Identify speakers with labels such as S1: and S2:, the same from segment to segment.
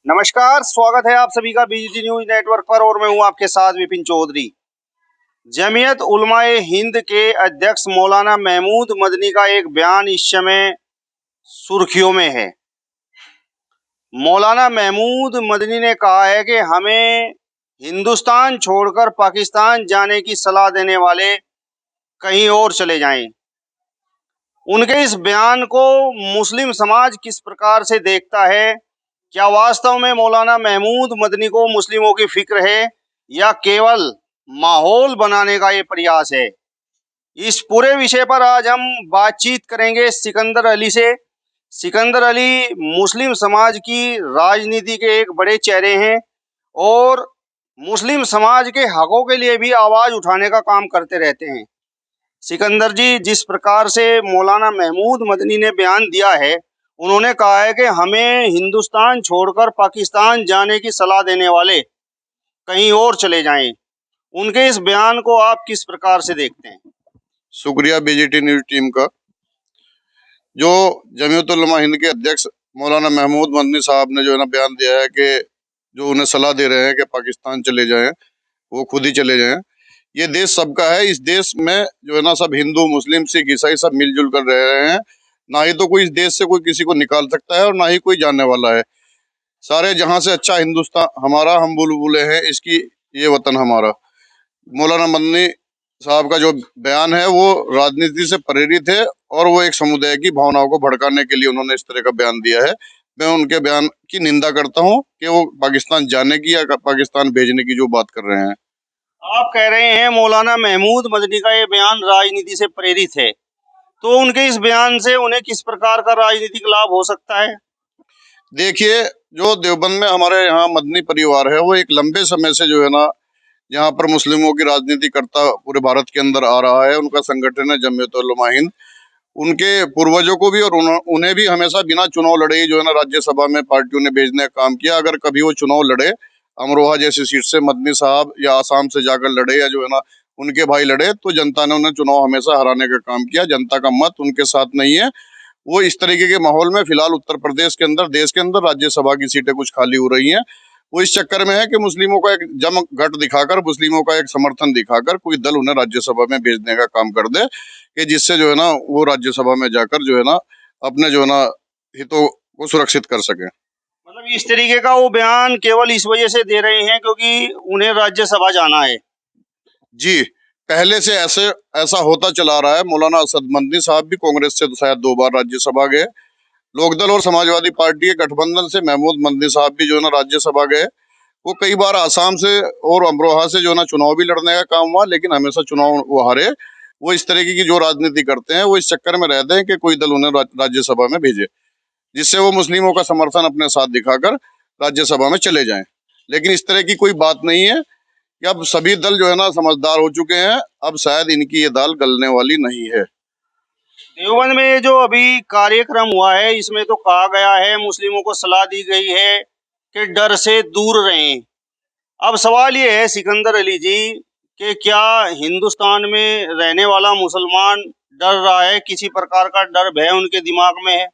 S1: नमस्कार, स्वागत है आप सभी का बीजीटी न्यूज नेटवर्क पर और मैं हूं आपके साथ विपिन चौधरी। जमीयत उलमाए हिंद के अध्यक्ष मौलाना महमूद मदनी का एक बयान इस समय सुर्खियों में है। मौलाना महमूद मदनी ने कहा है कि हमें हिंदुस्तान छोड़कर पाकिस्तान जाने की सलाह देने वाले कहीं और चले जाएं। उनके इस बयान को मुस्लिम समाज किस प्रकार से देखता है? क्या वास्तव में मौलाना महमूद मदनी को मुस्लिमों की फिक्र है या केवल माहौल बनाने का ये प्रयास है? इस पूरे विषय पर आज हम बातचीत करेंगे सिकंदर अली से। सिकंदर अली मुस्लिम समाज की राजनीति के एक बड़े चेहरे हैं और मुस्लिम समाज के हकों के लिए भी आवाज उठाने का काम करते रहते हैं। सिकंदर जी, जिस प्रकार से मौलाना महमूद मदनी ने बयान दिया है, उन्होंने कहा है कि हमें हिंदुस्तान छोड़कर पाकिस्तान जाने की सलाह देने वाले कहीं और चले जाएं। उनके इस बयान को आप किस प्रकार से देखते हैं?
S2: शुक्रिया बीजीटी न्यूज टीम का। जो जमीयत उलमा हिंद के अध्यक्ष मौलाना महमूद मदनी साहब ने जो है ना बयान दिया है कि जो उन्हें सलाह दे रहे हैं कि पाकिस्तान चले जाएं, वो खुद ही चले जाएं। ये देश सबका है। इस देश में जो है ना सब हिंदू मुस्लिम सिख ईसाई सब मिलजुल कर रह रहे हैं। ना ही तो कोई इस देश से कोई किसी को निकाल सकता है और ना ही कोई जाने वाला है। सारे जहां से अच्छा हिंदुस्तान हमारा, हम बुलबुले हैं इसकी, ये वतन हमारा। मौलाना मदनी साहब का जो बयान है वो राजनीति से प्रेरित है और वो एक समुदाय की भावनाओं को भड़काने के लिए उन्होंने इस तरह का बयान दिया है। मैं उनके बयान की निंदा करता हूं कि वो पाकिस्तान जाने की या पाकिस्तान भेजने की जो बात कर रहे हैं।
S1: आप कह रहे हैं मौलाना महमूद मदनी का ये बयान राजनीति से प्रेरित है, तो उनके इस बयान से उन्हें किस प्रकार का राजनीतिक लाभ हो सकता है?
S2: देखिए, जो देवबंद में हमारे यहाँ मदनी परिवार है वो एक लंबे समय से जो है ना यहाँ पर मुस्लिमों की राजनीति करता पूरे भारत के अंदर आ रहा है। उनका संगठन है जमीयत उलमा हिंद। उनके पूर्वजों को भी और उन्हें भी हमेशा बिना चुनाव लड़े ही जो है ना राज्यसभा में पार्टियों ने भेजने का काम किया। अगर कभी वो चुनाव लड़े, अमरोहा जैसी सीट से मदनी साहब या आसाम से जाकर लड़े या जो है ना उनके भाई लड़े, तो जनता ने उन्हें चुनाव हमेशा हराने का काम किया। जनता का मत उनके साथ नहीं है। वो इस तरीके के माहौल में फिलहाल उत्तर प्रदेश के अंदर, देश के अंदर राज्यसभा की सीटें कुछ खाली हो रही हैं। वो इस चक्कर में है कि मुस्लिमों का एक जम घट दिखाकर, मुस्लिमों का एक समर्थन दिखाकर कोई दल उन्हें राज्यसभा में भेजने का काम कर दे कि जिससे जो है ना वो राज्यसभा में जाकर जो है ना अपने जो है ना हितों को सुरक्षित कर सके।
S1: मतलब इस तरीके का वो बयान केवल इस वजह से दे रहे हैं क्योंकि उन्हें राज्यसभा जाना है।
S2: जी, पहले से ऐसा होता चला रहा है। मौलाना असद मदनी साहब भी कांग्रेस से तो शायद 2 बार राज्यसभा गए। लोकदल और समाजवादी पार्टी के गठबंधन से महमूद मदनी साहब भी जो है ना राज्यसभा गए। वो कई बार आसाम से और अमरोहा से जो है ना चुनाव भी लड़ने का काम हुआ, लेकिन हमेशा चुनाव वो हारे। वो इस तरीके की जो राजनीति करते हैं वो इस चक्कर में रहते हैं कि कोई दल उन्हें राज्यसभा में भेजे, जिससे वो मुस्लिमों का समर्थन अपने साथ दिखाकर राज्यसभा में चले जाएं। लेकिन इस तरह की कोई बात नहीं है कि अब सभी दल जो है ना समझदार हो चुके हैं। अब शायद इनकी ये दाल गलने वाली नहीं है।
S1: देवबंद में ये जो अभी कार्यक्रम हुआ है, इसमें तो कहा गया है, मुस्लिमों को सलाह दी गई है कि डर से दूर रहें। अब सवाल ये है सिकंदर अली जी कि क्या हिंदुस्तान में रहने वाला मुसलमान डर रहा है? किसी प्रकार का डर भय उनके दिमाग में है?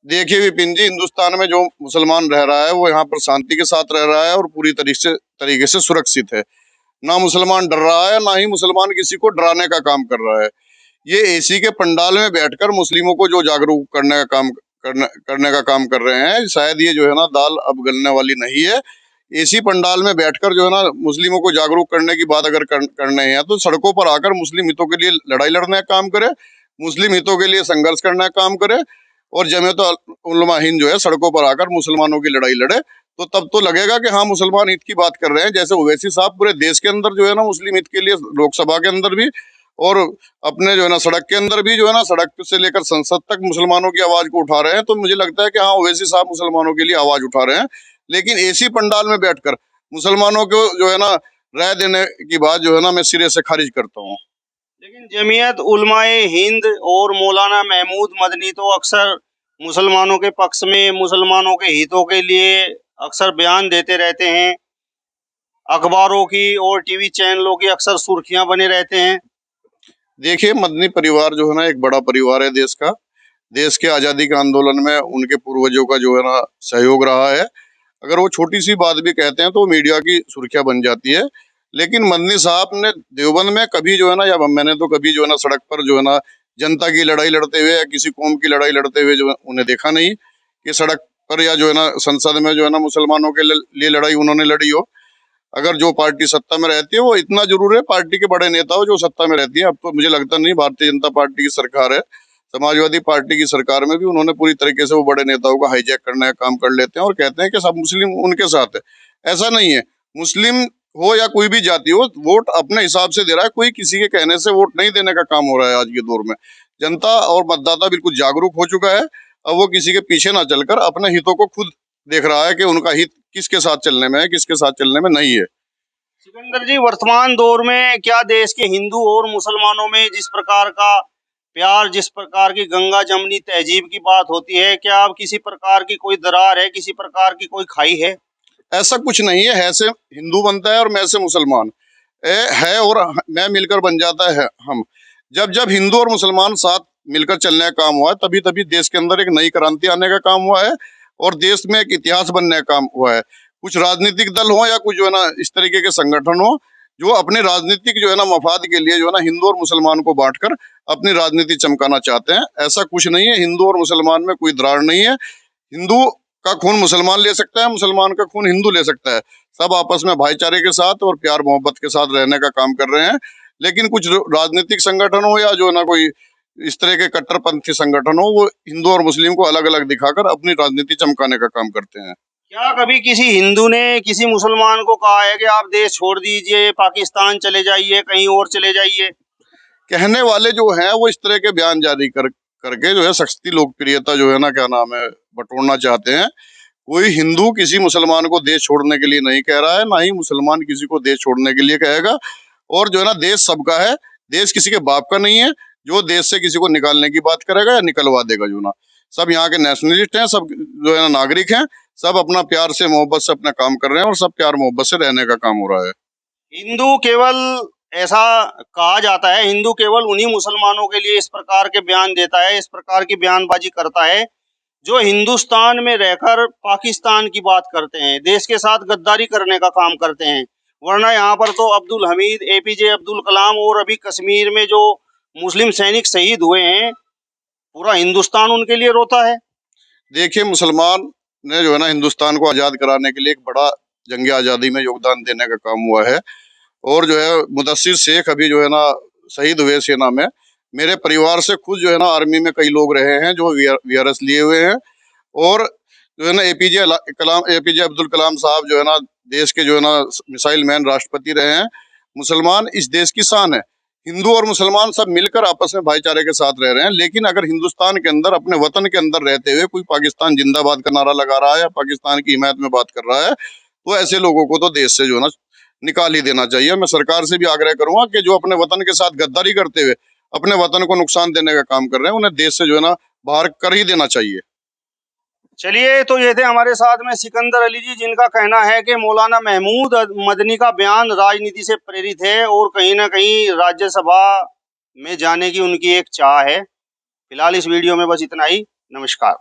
S2: देखिए विपिन जी, हिंदुस्तान में जो मुसलमान रह रहा है वो यहाँ पर शांति के साथ रह रहा है और पूरी तरीके से सुरक्षित है। ना मुसलमान डर रहा है, ना ही मुसलमान किसी को डराने का काम कर रहा है। ये एसी के पंडाल में बैठकर मुस्लिमों को जो जागरूक करने का काम कर रहे हैं, शायद ये जो है ना दाल अब गलने वाली नहीं है। एसी पंडाल में बैठकर जो है ना मुस्लिमों को जागरूक करने की बात अगर करने हैं तो सड़कों पर आकर मुस्लिम हितों के लिए लड़ाई लड़ने का काम करे, मुस्लिम हितों के लिए संघर्ष करने का काम करे। और जमीयत उलमा हिंद जो है सड़कों पर आकर मुसलमानों की लड़ाई लड़े, तो तब तो लगेगा कि हाँ मुसलमान हित की बात कर रहे हैं। जैसे ओवैसी साहब पूरे देश के अंदर जो है ना मुस्लिम हित के लिए लोकसभा के अंदर भी और अपने जो है ना सड़क के अंदर भी जो है ना सड़क से लेकर संसद तक मुसलमानों की आवाज को उठा रहे हैं। तो मुझे लगता है कि हाँ ओवैसी साहब मुसलमानों के लिए आवाज उठा रहे हैं। लेकिन एसी पंडाल में बैठकर मुसलमानों को जो है ना राय देने की बात जो है ना मैं सिरे से खारिज करता हूँ।
S1: लेकिन जमीयत उलमाए हिंद और मौलाना महमूद मदनी तो अक्सर मुसलमानों के पक्ष में, मुसलमानों के हितों के लिए अक्सर बयान देते रहते हैं। अखबारों की और टीवी चैनलों की अक्सर सुर्खियां बने रहते हैं।
S2: देखिए, मदनी परिवार जो है ना एक बड़ा परिवार है देश का। देश के आजादी के आंदोलन में उनके पूर्वजों का जो है ना सहयोग रहा है। अगर वो छोटी सी बात भी कहते हैं तो मीडिया की सुर्खियां बन जाती है। लेकिन मदनी साहब ने देवबंद में कभी जो है ना, या मैंने तो कभी जो है ना सड़क पर जो है ना जनता की लड़ाई लड़ते हुए या किसी कौम की लड़ाई लड़ते हुए जो है उन्हें देखा नहीं कि सड़क पर या जो है ना संसद में जो है ना मुसलमानों के लिए लड़ाई उन्होंने लड़ी हो। अगर जो पार्टी सत्ता में रहती है, वो इतना जरूर है पार्टी के बड़े नेता हो जो सत्ता में रहती है। अब तो मुझे लगता नहीं भारतीय जनता पार्टी की सरकार है, समाजवादी पार्टी की सरकार में भी उन्होंने पूरी तरीके से वो बड़े नेताओं का हाईजैक करने का काम कर लेते हैं और कहते हैं कि सब मुस्लिम उनके साथ है। ऐसा नहीं है। मुस्लिम हो या कोई भी जाति हो, वोट अपने हिसाब से दे रहा है। कोई किसी के कहने से वोट नहीं देने का काम हो रहा है आज के दौर में। जनता और मतदाता बिल्कुल जागरूक हो चुका है। अब वो किसी के पीछे ना चलकर अपने हितों को खुद देख रहा है कि उनका हित किसके साथ चलने में है, किसके साथ चलने में नहीं है।
S1: सिकंदर जी, वर्तमान दौर में क्या देश के हिंदू और मुसलमानों में जिस प्रकार का प्यार, जिस प्रकार की गंगा जमनी तहजीब की बात होती है, क्या अब किसी प्रकार की कोई दरार है, किसी प्रकार की कोई खाई है?
S2: ऐसा कुछ नहीं है। है से हिंदू बनता है और मैं से मुसलमान है, और मैं मिलकर बन जाता है हम। जब जब हिंदू और मुसलमान साथ मिलकर चलने का काम हुआ है, तभी तभी देश के अंदर एक नई क्रांति आने का काम हुआ है और देश में एक इतिहास बनने का काम हुआ है। कुछ राजनीतिक दल हो या कुछ जो है ना इस तरीके के संगठन हो जो अपने राजनीतिक जो है ना मफाद के लिए जो है ना हिंदू और मुसलमान को बांटकर अपनी राजनीति चमकाना चाहते हैं। ऐसा कुछ नहीं है। हिंदू और मुसलमान में कोई दरार नहीं है। हिंदू का खून मुसलमान ले सकता है, मुसलमान का खून हिंदू ले सकता है। सब आपस में भाईचारे के साथ और प्यार मोहब्बत के साथ रहने का काम कर रहे हैं। लेकिन कुछ राजनीतिक संगठन हो या जो ना कोई इस तरह के कट्टरपंथी संगठन हो, वो हिंदू और मुस्लिम को अलग अलग दिखाकर अपनी राजनीति चमकाने का काम करते हैं।
S1: क्या कभी किसी हिंदू ने किसी मुसलमान को कहा है कि आप देश छोड़ दीजिए, पाकिस्तान चले जाइए, कहीं और चले जाइए?
S2: कहने वाले जो हैं वो इस तरह के बयान जारी करके जो है सख्ती लोकप्रियता जो है ना क्या नाम है बटोरना चाहते हैं। कोई हिंदू किसी मुसलमान को देश छोड़ने के लिए नहीं कह रहा है, ना ही मुसलमान किसी को देश छोड़ने के लिए कहेगा। और जो है ना देश सबका है, देश किसी के बाप का नहीं है। जो देश से किसी को निकालने की बात करेगा या निकलवा देगा जो ना, सब यहाँ के नेशनलिस्ट हैं, सब जो है ना नागरिक हैं। सब अपना प्यार से मोहब्बत से अपना काम कर रहे हैं और सब प्यार मोहब्बत से रहने का काम हो रहा है।
S1: हिंदू केवल, ऐसा कहा जाता है, हिंदू केवल उन्हीं मुसलमानों के लिए इस प्रकार के बयान देता है, इस प्रकार की बयानबाजी करता है जो हिंदुस्तान में रहकर पाकिस्तान की बात करते हैं, देश के साथ गद्दारी करने का काम करते हैं। वरना यहाँ पर तो अब्दुल हमीद, एपीजे अब्दुल कलाम और अभी कश्मीर में जो मुस्लिम सैनिक शहीद हुए हैं, पूरा हिंदुस्तान उनके लिए रोता है।
S2: देखिए, मुसलमान ने जो है ना हिंदुस्तान को आजाद कराने के लिए एक बड़ा जंग आजादी में योगदान देने का काम हुआ है। और जो है मुदस्सिर शेख अभी जो है ना शहीद हुए सेना में। मेरे परिवार से खुद जो है ना आर्मी में कई लोग रहे हैं जो वीआरएस लिए हुए हैं। और जो है ना एपीजे अब्दुल कलाम साहब जो है ना देश के जो है ना मिसाइल मैन राष्ट्रपति रहे हैं। मुसलमान इस देश की शान है। हिंदू और मुसलमान सब मिलकर आपस में भाईचारे के साथ रह रहे हैं। लेकिन अगर हिंदुस्तान के अंदर अपने वतन के अंदर रहते हुए कोई पाकिस्तान जिंदाबाद का नारा लगा रहा है या पाकिस्तान की हिमायत में बात कर रहा है, तो ऐसे लोगों को तो देश से जो है ना निकाल ही देना चाहिए। मैं सरकार से भी आग्रह करूंगा कि जो अपने वतन के साथ गद्दारी करते हुए अपने वतन को नुकसान देने का काम कर रहे हैं, उन्हें देश से जो है ना बाहर कर ही देना चाहिए।
S1: चलिए, तो ये थे हमारे साथ में सिकंदर अली जी, जिनका कहना है कि मौलाना महमूद मदनी का बयान राजनीति से प्रेरित है और कहीं ना कहीं राज्यसभा में जाने की उनकी एक चाह है। फिलहाल इस वीडियो में बस इतना ही। नमस्कार।